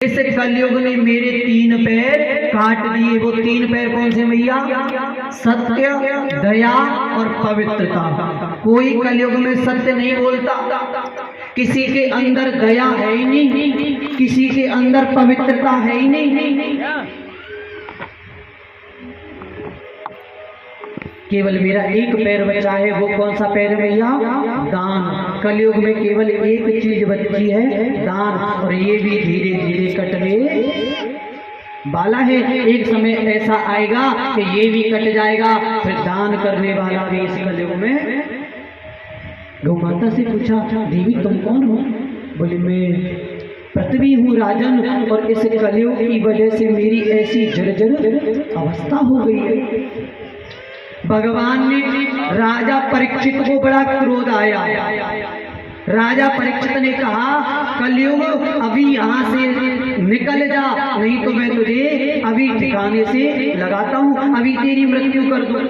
इस कलयुग ने मेरे 3 पैर काट दिए। वो 3 पैर कौन से मैया? सत्य, दया और पवित्रता। कोई कलयुग में सत्य नहीं बोलता, किसी के अंदर दया है ही नहीं, किसी के अंदर पवित्रता है ही नहीं। केवल मेरा एक पैर बचा है। वो कौन सा पैर है भैया? दान। कलयुग में केवल एक चीज बची है, दान, और ये भी धीरे धीरे कटने वाला है। एक समय ऐसा आएगा कि ये भी कट जाएगा, फिर दान करने वाला भी इस कलयुग में। गौ माता से पूछा, देवी तुम कौन हो? बोले मैं पृथ्वी हूँ राजन, और इस कलयुग की वजह से मेरी ऐसी जर्जर अवस्था हो गई है। भगवान ने राजा परीक्षित को बड़ा क्रोध आया। राजा परीक्षित ने कहा, कलयुग अभी यहाँ से निकल जा, नहीं तो मैं तुझे अभी ठिकाने से लगाता हूँ, अभी तेरी मृत्यु कर दूं।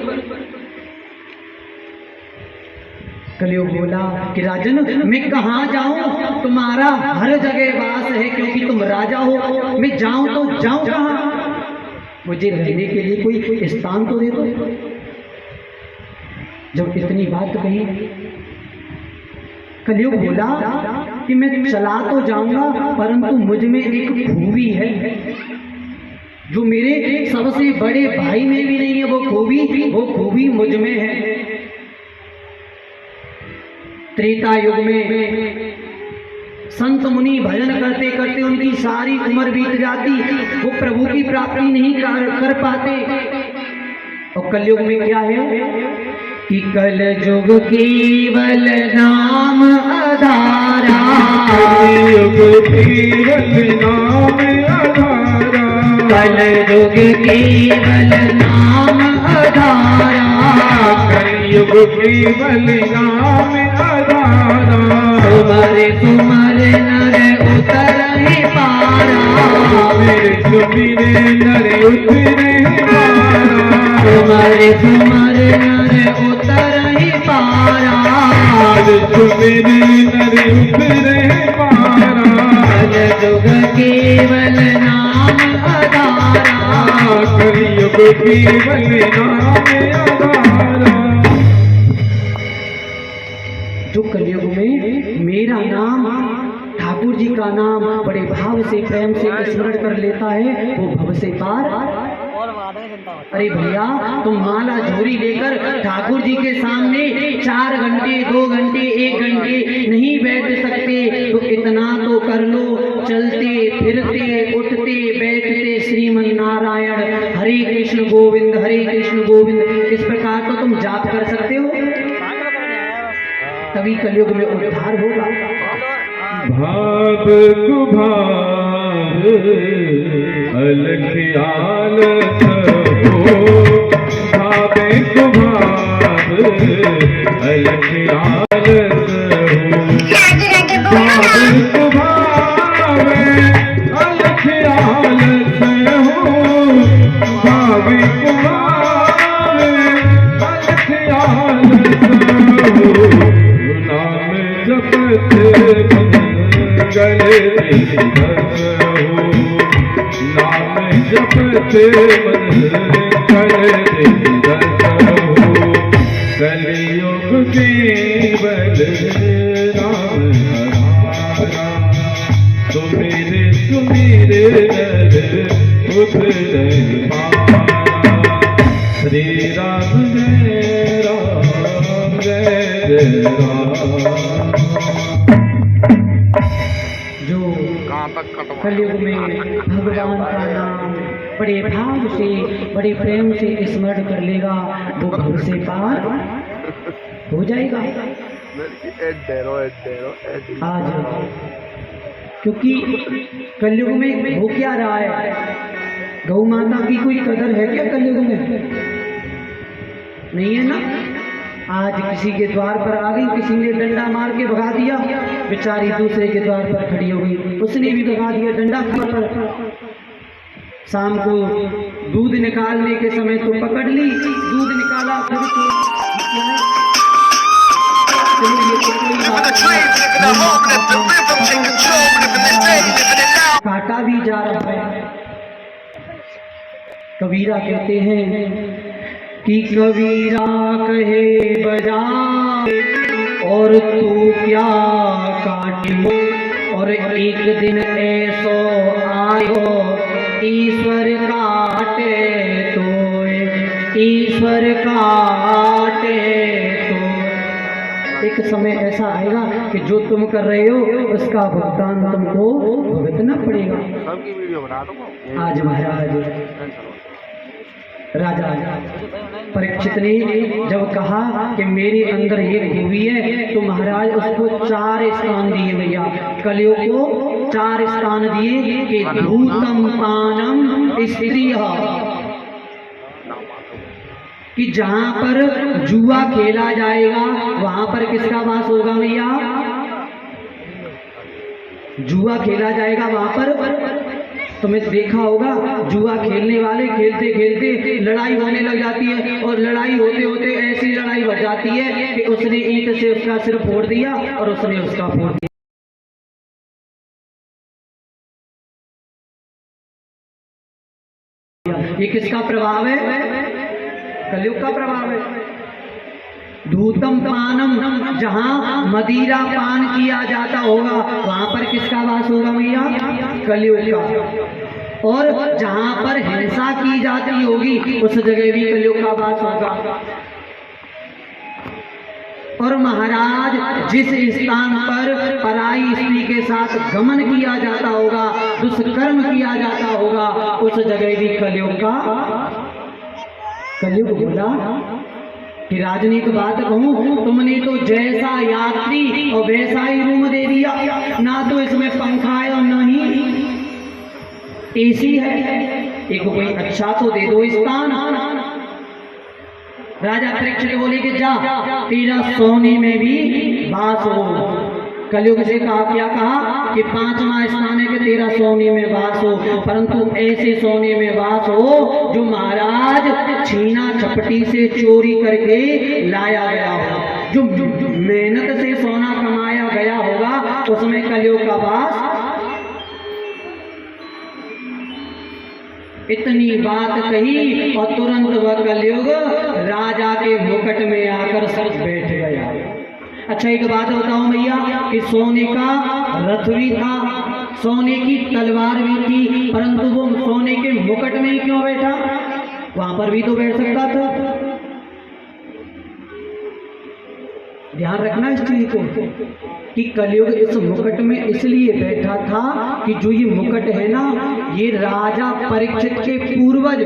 कलयुग बोला कि राजन मैं कहाँ जाऊं, तुम्हारा हर जगह वास है, क्योंकि तुम राजा हो। मैं जाऊं तो जाऊं कहाँ? मुझे रहने के लिए कोई स्थान तो दे दो। जब इतनी बात कही, कलयुग बोला कि मैं चला तो जाऊंगा, परंतु मुझ में एक खूबी है जो मेरे सबसे बड़े भाई में भी नहीं है। वो खूबी मुझ में है। त्रेता युग में संत मुनि भजन करते करते उनकी सारी उम्र बीत जाती, वो प्रभु की प्राप्ति नहीं कर पाते। और कलयुग में क्या है कि कल युग केवल नाम आधारा, कलयुग केवल नाम आधारा, कलयुग केवल नाम आधारा, कलयुग केवल नाम आधारा। तुम्हारे तुम्हारे नर उतर ही पारा, मेरे तुम्हारे नर उतरे पारा, तुम्हारे तुम्हारे नर उतर ही पारा, तुम्हारे नर उतरे पारा। कलयुग केवल नाम आधारा, कलयुग केवल नाम आधारा। जो कलयुग में मेरा नाम, ठाकुर जी का नाम बड़े भाव से प्रेम से स्मरण कर लेता है, वो भव से पार। अरे भैया तुम माला झोरी लेकर ठाकुर जी के सामने 4 घंटे 2 घंटे 1 घंटे नहीं बैठ सकते, तो इतना तो कर लो, चलते फिरते उठते बैठते श्रीमन नारायण हरे कृष्ण गोविंद इस प्रकार तो तुम जाप कर सकते हो, तभी कलयुग में उद्धार होगा। भाव को भाव अलख आलस हो, भावे को भाव अलख आलस हो, भाव को भाव अलख आलस हो, भावे को भाव अलख आलस हो। नाम जपते मंगल दिवस हो, नाम जपते मंगल दिवस हो, कलयुग केवल राम हमारा, सुमिरे सुमिरे नर उतरे पारा। श्री राम जय राम जय राम। कलयुग में भगवान का नाम बड़े भाव से बड़े प्रेम से स्मरण कर लेगा, वो भव से पार हो जाएगा। आज क्योंकि कलयुग में हो क्या रहा है, गौ माता की कोई कदर है क्या कलयुग में? नहीं है ना। आज किसी के द्वार पर आ गई, किसी ने डंडा मार के भगा दिया, बेचारी दूसरे के द्वार पर खड़ी हो गई, उसने भी भगा दिया डंडा पर। शाम को दूध निकालने के समय तो पकड़ ली, दूध निकाला फिर तो काटा भी जा रहा है। कबीरा कहते हैं कि कबीरा कहे बजा और तू क्या काटियो, और एक दिन ऐसो आयो ईश्वर काटे तो, ईश्वर काटे तो। एक समय ऐसा आएगा कि जो तुम कर रहे हो उसका भुगतान तुमको भुगतना पड़ेगा। आज महाराज राजा परीक्षित ने जब कहा कि मेरे अंदर ये खूबी है, तो महाराज उसको 4 स्थान दिए भैया, कलियुग को 4 स्थान दिए कि धूतम पानम स्त्रिय, कि जहां पर जुआ खेला जाएगा वहां पर किसका वास होगा भैया? जुआ खेला जाएगा वहां पर। तुमने देखा होगा जुआ खेलने वाले खेलते खेलते लड़ाई होने लग जाती है, और लड़ाई होते होते ऐसी लड़ाई बढ़ जाती है कि उसने ईंट से उसका सिर फोड़ दिया और उसने उसका फोड़ दिया। ये किसका प्रभाव है? कलयुग का प्रभाव है। धूतम पानम, जहां मदिरा पान किया जाता होगा वहां पर किसका वास होगा भैया? कलयुग का। और जहां पर हिंसा की जाती होगी उस जगह भी कलयुग का वास होगा। और महाराज जिस स्थान पर पराई स्त्री के साथ गमन किया जाता होगा, दुष्कर्म किया जाता होगा, उस जगह भी कलयुग का। कलयुग बोला कि राजनीतिक बात कहूं, तुमने तो जैसा यात्री और वैसा ही रूम दे दिया, ना तो इसमें पंखा है और ना ही एसी है। एक कोई अच्छा तो दे दो स्थान। राजा परीक्षित बोले कि जा तेरा सोने में भी वास हो। कलयुग से कहा, क्या कहा कि 5वां स्थान है कि तेरा सोने में वास हो, परंतु ऐसे सोने में वास हो जो महाराज छीना झपटी से चोरी करके लाया गया हो, जो मेहनत से सोना कमाया गया होगा, उसमें कलयुग का वास। इतनी बात कही और तुरंत वह कलयुग राजा के मुकुट में आकर सच बैठ गया। अच्छा एक बात बताओ भैया कि सोने का रथ भी था, सोने की तलवार भी थी, परंतु वो सोने के मुकुट में ही क्यों बैठा? वहां पर भी तो बैठ सकता था। ध्यान रखना इस चीज को कि कलयुग इस मुकुट में इसलिए बैठा था कि जो ये मुकुट है ना, ये राजा परीक्षित के पूर्वज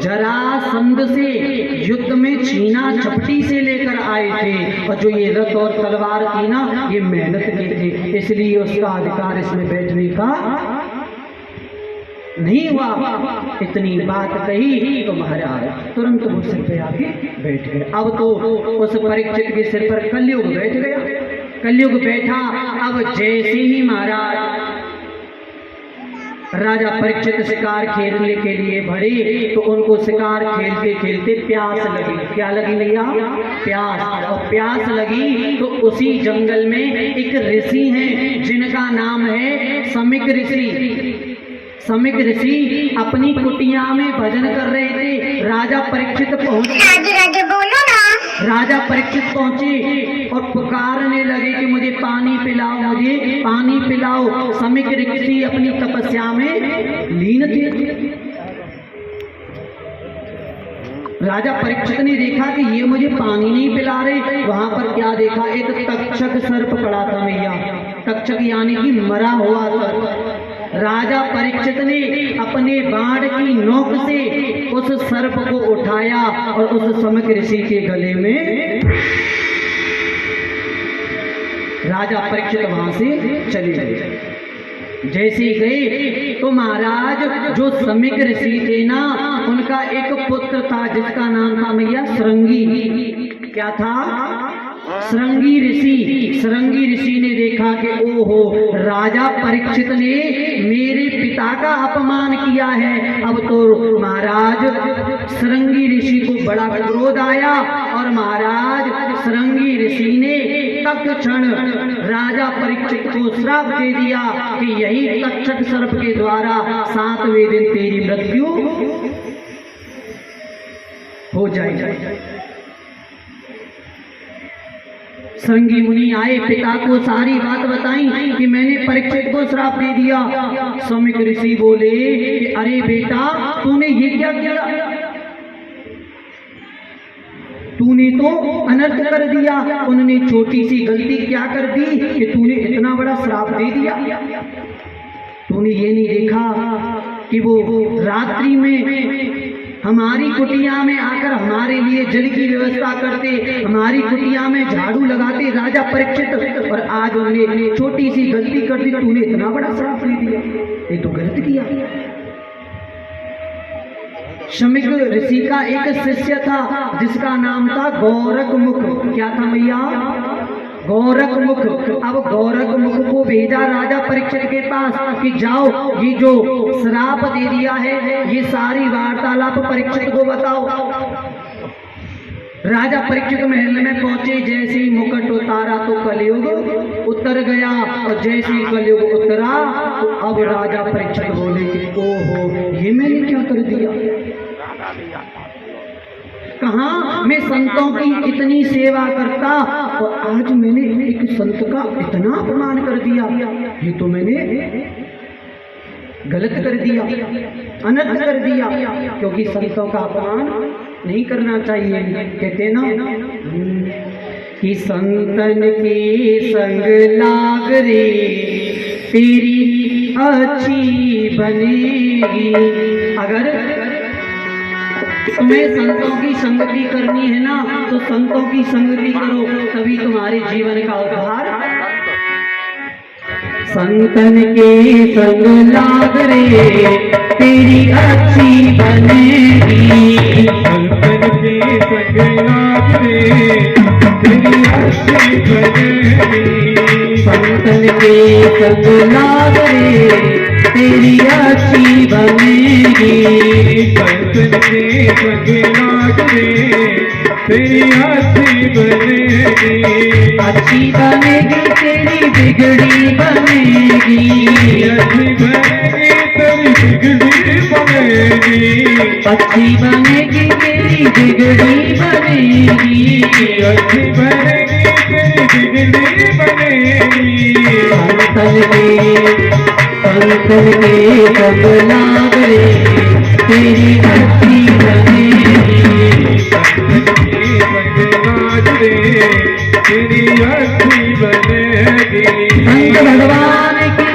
जरासंध से युद्ध में छीना झपटी से लेकर आए थे, और जो ये रथ और तलवार थी ना, ये मेहनत के थे, इसलिए उसका अधिकार इसमें बैठने का नहीं हुआ। इतनी बात कही तो महाराज तुरंत वो सिर पे आके बैठ गए। अब तो उस परीक्षित के सिर पर कलयुग बैठ गया। कलयुग बैठा। अब जैसे ही महाराज राजा परीक्षित शिकार खेलने के लिए बढ़े, तो उनको शिकार खेलते खेलते प्यास लगी। क्या लगी भैया? प्यास। और प्यास लगी तो उसी जंगल में एक ऋषि हैं जिनका नाम है समिक ऋषि। समिक ऋषि अपनी कुटिया में भजन कर रहे थे। राजा परीक्षित पहुंचे। राजा परीक्षित पहुंचे और पुकारने लगे कि मुझे पानी पिलाओ, मुझे पानी पिलाओ। समिक ऋषि अपनी तपस्या में लीन थे। राजा परीक्षित ने देखा कि ये मुझे पानी नहीं पिला रहे। वहां पर क्या देखा? एक तक्षक सर्प पड़ा था भैया। तक्षक यानी कि मरा हुआ सर्प। राजा परीक्षित ने अपने बाण की नोक से उस सर्प को उठाया और उस समिक ऋषि के गले में। राजा परीक्षित वहां से चले गए। जैसे ही गए तो महाराज जो समिक ऋषि थे ना, उनका एक पुत्र था जिसका नाम था भैया श्रृंगी। क्या था? श्रृंगी ऋषि। श्रृंगी ऋषि ने देखा कि ओहो, राजा परीक्षित ने मेरे पिता का अपमान किया है। अब तो महाराज श्रृंगी ऋषि को बड़ा क्रोध आया और महाराज श्रृंगी ऋषि ने तत्क्षण राजा परीक्षित को श्राप दे दिया कि यही तक्षक सर्प के द्वारा 7वें दिन तेरी मृत्यु हो जाएगी। श्रृंगी मुनि आए, पिता को सारी बात बताई कि मैंने परीक्षित को श्राप दे दिया। सौमिक ऋषि बोले कि अरे बेटा, तूने ये क्या किया? तूने तो अनर्थ कर दिया। उन्होंने छोटी सी गलती क्या कर दी कि तूने इतना बड़ा श्राप दे दिया। तूने ये नहीं देखा कि वो रात्रि में हमारी कुटिया में आकर हमारे लिए जल की व्यवस्था करते, हमारी कुटिया में झाड़ू लगाते राजा परीक्षित, और आज उन्होंने छोटी सी गलती कर दी। तूने इतना बड़ा श्राप दे दिया, ये तो गलत किया। शमीक ऋषि का एक शिष्य था जिसका नाम था गौरकमुख। क्या था भैया? गौरकमुख। अब गौरकमुख को भेजा राजा परीक्षित के पास कि जाओ, ये जो श्राप दे दिया है ये सारी वार्तालाप परीक्षित को बताओ। राजा परीक्षित महल में पहुंचे, जैसे ही मुकुट उतारा तो कलयुग उतर गया, और जैसे ही कलयुग उतरा तो अब राजा परीक्षित बोले कि ओहो, ये मैंने क्या कर दिया? कहाँ मैं संतों की इतनी सेवा करता और आज मैंने एक संत का इतना अपमान कर दिया। ये तो मैंने गलत कर दिया, अनर्थ कर दिया, क्योंकि संतों का अपमान नहीं करना चाहिए। कहते ना कि संतन के संग लाग रे तेरी अच्छी बनेगी। अगर तुम्हें संतों की संगति करनी है ना, तो संतों की संगति करो, तभी तुम्हारे जीवन का उद्धार। संतन के संग लाग रे तेरी अच्छी बनेगी। संतन के संग लाग रे तेरी अच्छी बनेगी। संतन के संग लाग रे तेरी अच्छी बनेगी। संतन के संग लाग रे तेरी अच्छी बनेगी। अच्छी बनेगी तेरी बिगड़ी बनेगी। अच्छी बनेगी तेरी बिगड़ी बनेगी। अच्छी बनेगी तेरी बिगड़ी बनेगी। अच्छी बनेगी तेरी बिगड़ी बनेगी। संतन के सब लाग रे तेरी अच्छी बनेगी। संतन के संग लाग रे तेरी अच्छी बनेगी। संत भगवान की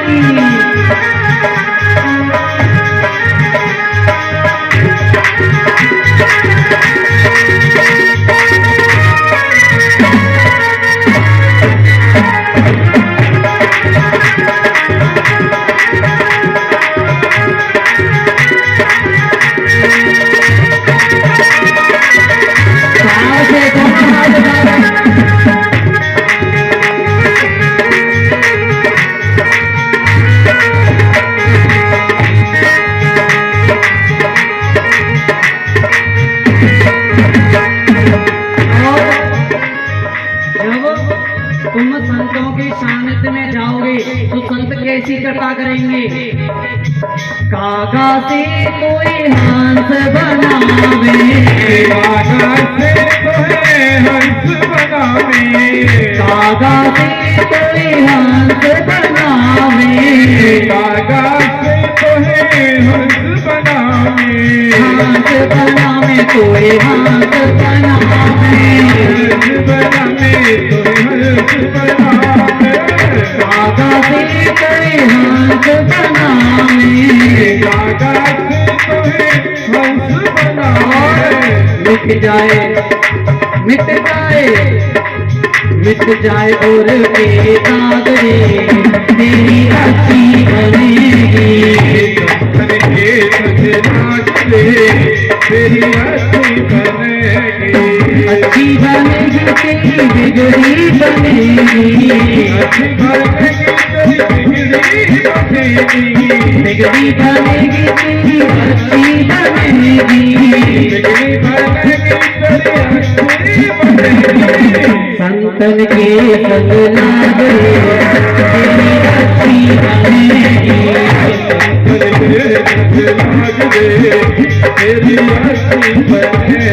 तुम संतों के सानिध्य में जाओगे तो संत कैसी कृपा करेंगे? कागा से कोई हंस बनावे। कागा से कोई हंस बनावे। कागा से कोई हंस बनावे। कागा से कोई हंस बनावे। हंस बनावे कोई हंस बनावे। हंस बनावे कोई हंस बनावे। कागा से कोई हंस बनावे। कागा से कोई हंस बनावे। मिट जाए मिट जाए मिट जाए और के दाग रे तेरी अच्छी बनेगी। संतन के संग लाग रे तेरी अच्छी बनेगी। अच्छी बनेगी तेरी बिगड़ी बनेगी। अच्छी बनेगी तेरी बिगड़ी बनेगी। बिगड़ी बनेगी तेरी अच्छी बनेगी, बिगड़ी बनेगी तेरी अच्छी बनेगी। संतन के संग लाग रे तेरी अच्छी बनेगी, संतन के संग लाग रे तेरी अच्छी बनेगी।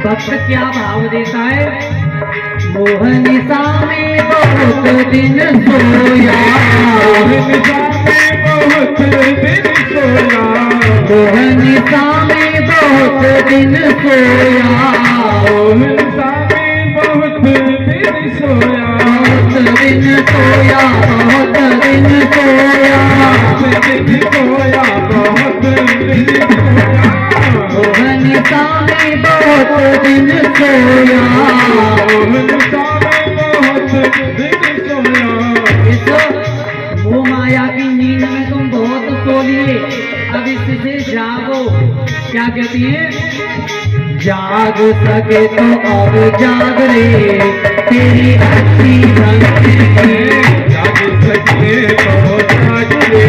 भक्त क्या भाव देता है, मोहनिसा में बहुत दिन सोया, मोहनिसा में बहुत दिन सोया, मोहनिसा में बहुत दिन सोया, मोहनिसा में बहुत दिन सोया, बहुत दिन सोया, बहुत दिन सोया, बहुत दिन सोया, बहुत दिन सोया। मोहनिसा में बहुत दिन सोया, मोहनिसा में बहुत दिन सोया। इस वो माया की नींद में तुम बहुत सो लिए, अब इससे जागो। क्या कहती है, जाग सके तो अब जाग रे तेरी अच्छी बनेगी, जाग सके तो जाग रे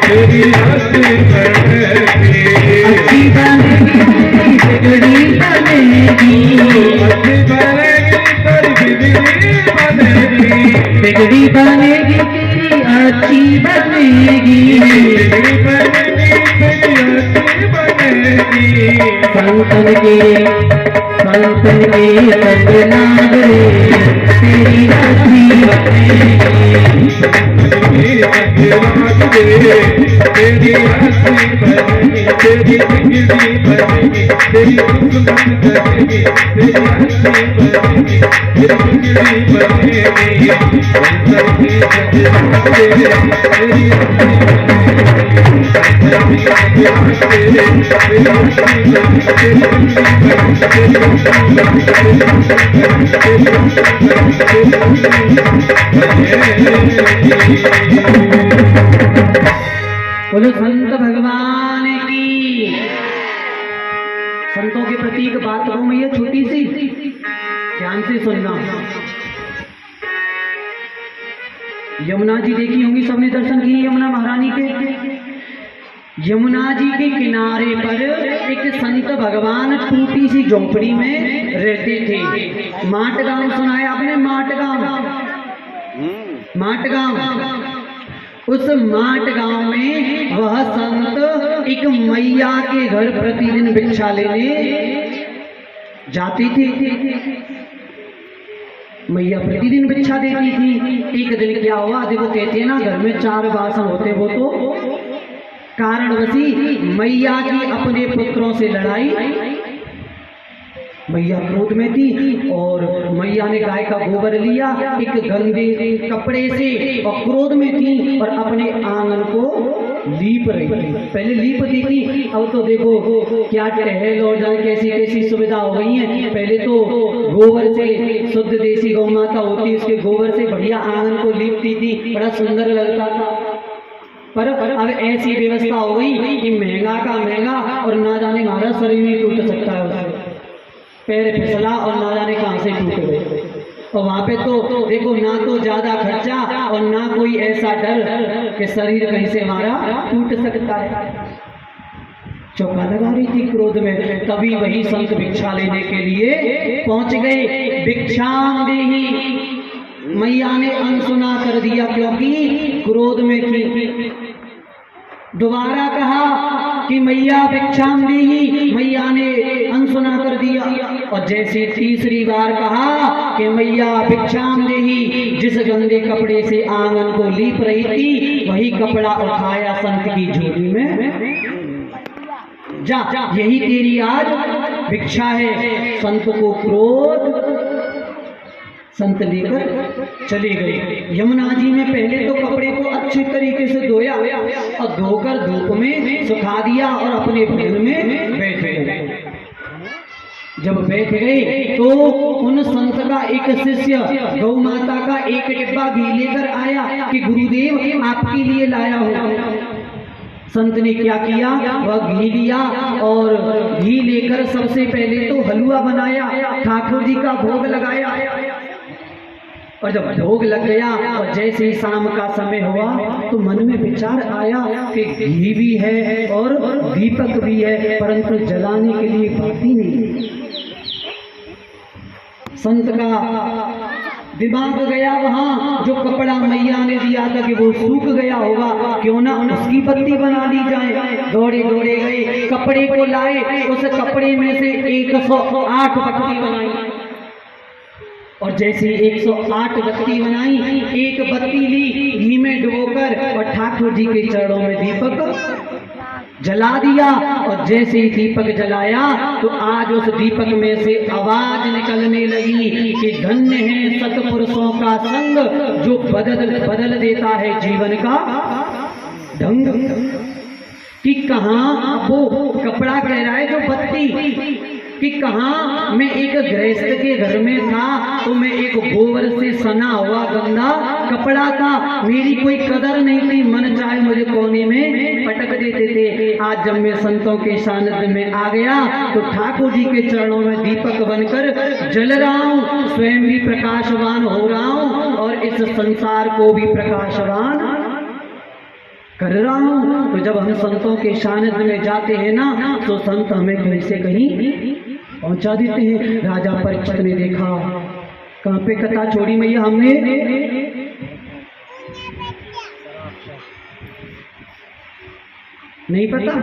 तेरी अच्छी बनेगी, अच्छी बनेगी बिगड़ी बनेगी, अच्छी बनेगी तेरी बिगड़ी बनेगी, बिगड़ी बनेगी तेरी अच्छी बनेगी, बिगड़ी बनेगी तेरी अच्छी बनेगी। संतन के संग लाग रे तेरी अच्छी बनेगी, तेरी अच्छी लाग रे तेरी अच्छी बनेगी, तेरी बिगड़ी बनेगी, तेरी दुश्मन बनेगी, तेरी अच्छी बनेगी, तेरी बिगड़ी बनेगी। संतर की अच्छी लाग रे तेरी अच्छी बनेगी, संतर की अच्छी लाग रे तेरी अच्छी बनेगी, तेरी बिगड़ी बनेगी, तेरी अच्छी बनेगी, तेरी अच्छी बनेगी, तेरी अच्छी बनेगी। बोलो संत भगवान की। संतों के प्रति एक बात कहूं मैं, ये छोटी सी, ध्यान से सुनना। यमुना जी देखी होंगी सबने, दर्शन किए यमुना महारानी के। यमुना जी के किनारे पर एक संत भगवान टूटी सी झोंपड़ी में रहते थे। माटगांव सुना है आपने, माटगांव, माटगांव। उस माटगांव में वह संत एक मैया के घर प्रतिदिन भिक्षा लेने जाते थे। मैया प्रतिदिन भिक्षा देती थी। एक दिन क्या हुआ, देखो कहते हैं ना घर में 4 बासन होते, वो तो कारणवशी मैया की अपने पुत्रों से लड़ाई। मैया क्रोध में थी और मैया ने गाय का गोबर लिया एक गंदे कपड़े से और क्रोध में थी और अपने आंगन को लीप रही थी। पहले लीपती थी, अब तो देखो क्या टहल और कैसी कैसी सुविधा हो गई है। पहले तो गोबर से, शुद्ध देसी गौ माता होती, उसके गोबर से बढ़िया आंगन को लीपती थी, बड़ा सुंदर लगता था। पर अब ऐसी व्यवस्था हो गई कि महंगा का महंगा और ना जाने हमारा शरीर भी टूट सकता है, उससे पैर फिसला और ना जाने कहाँ से टूट गए। और वहाँ पे तो देखो ना तो ज्यादा खर्चा और ना कोई ऐसा डर कि शरीर कहीं से हमारा टूट सकता है। चौका लगा रही थी क्रोध में, तभी वही संत भिक्षा लेने के लिए पहुंच गए। भिक्षाम देहि, मैया ने अनसुना कर दिया क्योंकि क्रोध में थी। दोबारा कहा कि मैया भिक्षाम देही, मैया ने अनसुना कर दिया। और जैसे तीसरी बार कहा कि मैया भिक्षाम देही, जिस गंदे कपड़े से आंगन को लीप रही थी वही कपड़ा उठाया संत की झोली में, जा यही तेरी आज भिक्षा है। संत को क्रोध, संत लेकर चले गए। यमुना जी में पहले तो कपड़े को अच्छे तरीके से धोया और धोकर धूप में सुखा दिया और अपने भवन में बैठ गए। जब बैठ गए तो उन संत का एक शिष्य गौ माता का एक डिब्बा घी लेकर आया कि गुरुदेव आपके लिए लाया हूँ। संत ने क्या किया, वह घी लिया और घी लेकर सबसे पहले तो हलवा बनाया, ठाकुर जी का भोग लगाया। और जब भोग लग गया और जैसे ही शाम का समय हुआ तो मन में विचार आया कि घी भी है और दीपक भी है, परंतु जलाने के लिए बाती नहीं। संत का दिमाग गया वहां, जो कपड़ा मैया ने दिया था कि वो सूख गया होगा, क्यों ना उसकी बत्ती बना ली जाए। दौड़े दौड़े गए, कपड़े को लाए, उस कपड़े में से 108 बत्ती बनाई। और जैसे 108 बत्ती बनाई, एक बत्ती ली घी में डुबोकर और ठाकुर जी के चरणों में दीपक जला दिया। और जैसे ही दीपक जलाया तो आज उस दीपक में से आवाज निकलने लगी कि धन्य है सत्पुरुषों का संग, जो बदल देता है जीवन का ढंग। कि कहाँ वो कपड़ा कह रहा है जो बत्ती, कि कहाँ मैं एक गृहस्थ के घर में था तो मैं एक गोबर से सना हुआ गंदा कपड़ा था, मेरी कोई कदर नहीं थी, मन चाहे मुझे कोने में पटक देते थे। आज जब मैं संतों के सानिध्य में आ गया तो ठाकुर जी के चरणों में दीपक बनकर जल रहा हूँ, स्वयं भी प्रकाशवान हो रहा हूँ और इस संसार को भी प्रकाशवान कर रहा हूँ। तो जब हम संतों के सानिध्य में जाते हैं ना तो संत हमें कहीं से कहीं पहुंचा देते हैं। राजा परीक्षित ने देखा, कहाँ पे कथा छोड़ी मैया हमने, नहीं पता,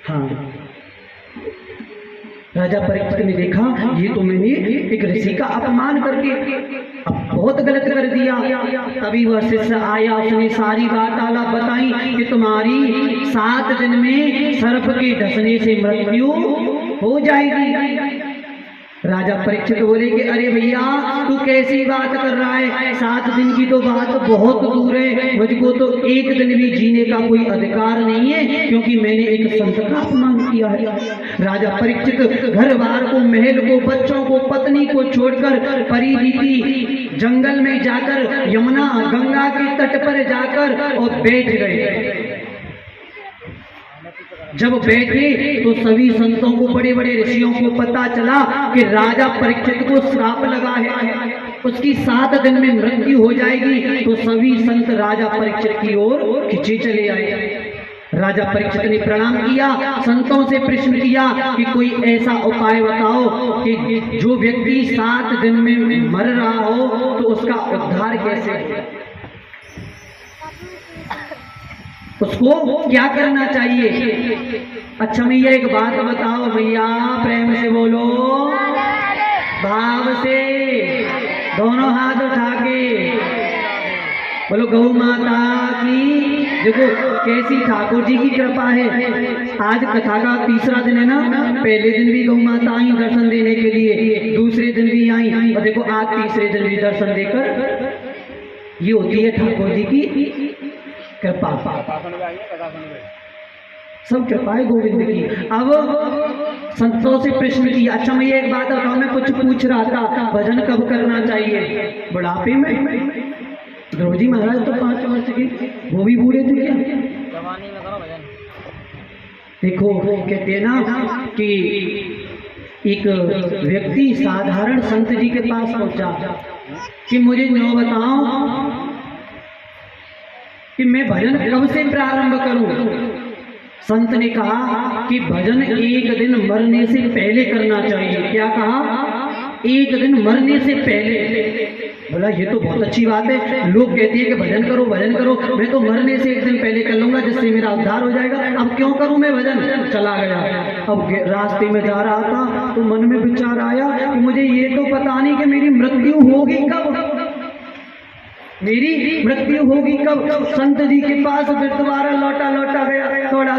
हाँ। राजा परीक्षित ने देखा ये तो मैंने एक ऋषि का अपमान करके अब बहुत गलत कर दिया। तभी वह शिष्य आया, उसने सारी वार्तालाप बताई कि तुम्हारी 7 दिन में सर्प के डसने से मृत्यु हो जाएगी। राजा परीक्षित बोले कि अरे भैया तू कैसी बात कर रहा है, 7 दिन की तो बात बहुत दूर है, मुझको तो 1 दिन भी जीने का कोई अधिकार नहीं है, क्योंकि मैंने एक संत का अपमान किया है। राजा परीक्षित घर बार को, महल को, बच्चों को, पत्नी को छोड़कर परिधि जंगल में जाकर यमुना गंगा के तट पर जाकर और बैठ गए। जब बैठे तो सभी संतों को, बड़े बड़े ऋषियों को पता चला कि राजा परीक्षित को श्राप लगा है, उसकी 7 दिन में मृत्यु हो जाएगी। तो सभी संत राजा परीक्षित की ओर खिंचे चले आए। राजा परीक्षित ने प्रणाम किया, संतों से प्रश्न किया कि कोई ऐसा उपाय बताओ कि जो व्यक्ति 7 दिन में मर रहा हो तो उसका उद्धार कैसे है, उसको क्या करना चाहिए। अच्छा भैया एक बात बताओ, भैया प्रेम से बोलो, भाव से, दोनों हाथ उठा के बोलो गौ माता की। देखो कैसी ठाकुर जी की कृपा है। आज कथा का 3रा दिन है ना, पहले दिन भी गौ माता आई दर्शन देने के लिए, दूसरे दिन भी आई और देखो आज तीसरे दिन भी दर्शन देकर। ये होती है ठाकुर जी की कृपा, सब कृपा है गोविंद की। अब संतों से प्रश्न किया, अच्छा मैं एक बात बताऊं, मैं कुछ पूछ रहा था, भजन कब करना चाहिए, बुढ़ापे में? द्रौपदी महाराज तो 5 वर्ष के, वो भी बूढ़े थे क्या? जवानी में करो भजन। देखो कहते हैं ना कि एक व्यक्ति साधारण संत जी के पास पहुंचा कि मुझे न्यों बताओ कि मैं भजन कब से प्रारंभ करूं। संत ने कहा कि भजन 1 दिन मरने से पहले करना चाहिए। क्या कहा? एक दिन मरने से पहले। बोला ये तो बहुत अच्छी बात है, लोग कहते हैं कि भजन करो भजन करो, मैं तो मरने से एक दिन पहले कर लूंगा जिससे मेरा उद्धार हो जाएगा, अब क्यों करूं मैं भजन। चला गया। अब रास्ते में जा रहा था तो मन में विचार आया कि मुझे ये तो पता नहीं कि मेरी मृत्यु होगी कब, मेरी मृत्यु होगी कब। संत जी के पास फिर दोबारा लौटा गया, दौड़ा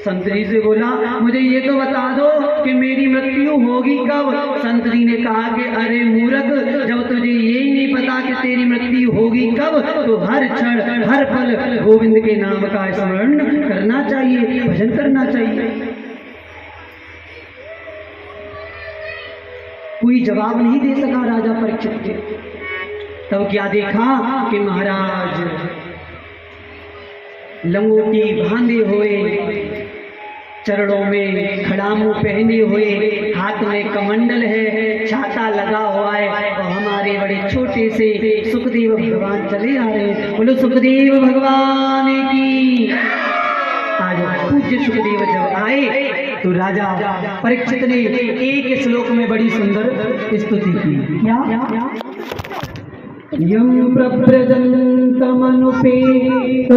संत जी से बोला मुझे ये तो बता दो कि मेरी मृत्यु होगी कब। संत जी ने कहा कि अरे मूर्ख, जब तुझे यही नहीं पता कि तेरी मृत्यु होगी कब, तो हर क्षण हर पल गोविंद के नाम का स्मरण करना चाहिए, भजन करना चाहिए। कोई जवाब नहीं दे सका राजा परीक्षित के। तब क्या देखा कि महाराज लंगोटी बांधे हुए, चरणों में खड़ामू पहने हुए, हाथ में कमंडल है, छाता लगा हुआ है, और हमारे बड़े छोटे से सुखदेव भगवान चले आ रहे हैं। बोलो सुखदेव भगवान की। आज पूज्य सुखदेव जब आए तो राजा परीक्षित ने एक श्लोक में बड़ी सुंदर स्तुति की। क्या? यम प्रव्रजन्तमनुपेत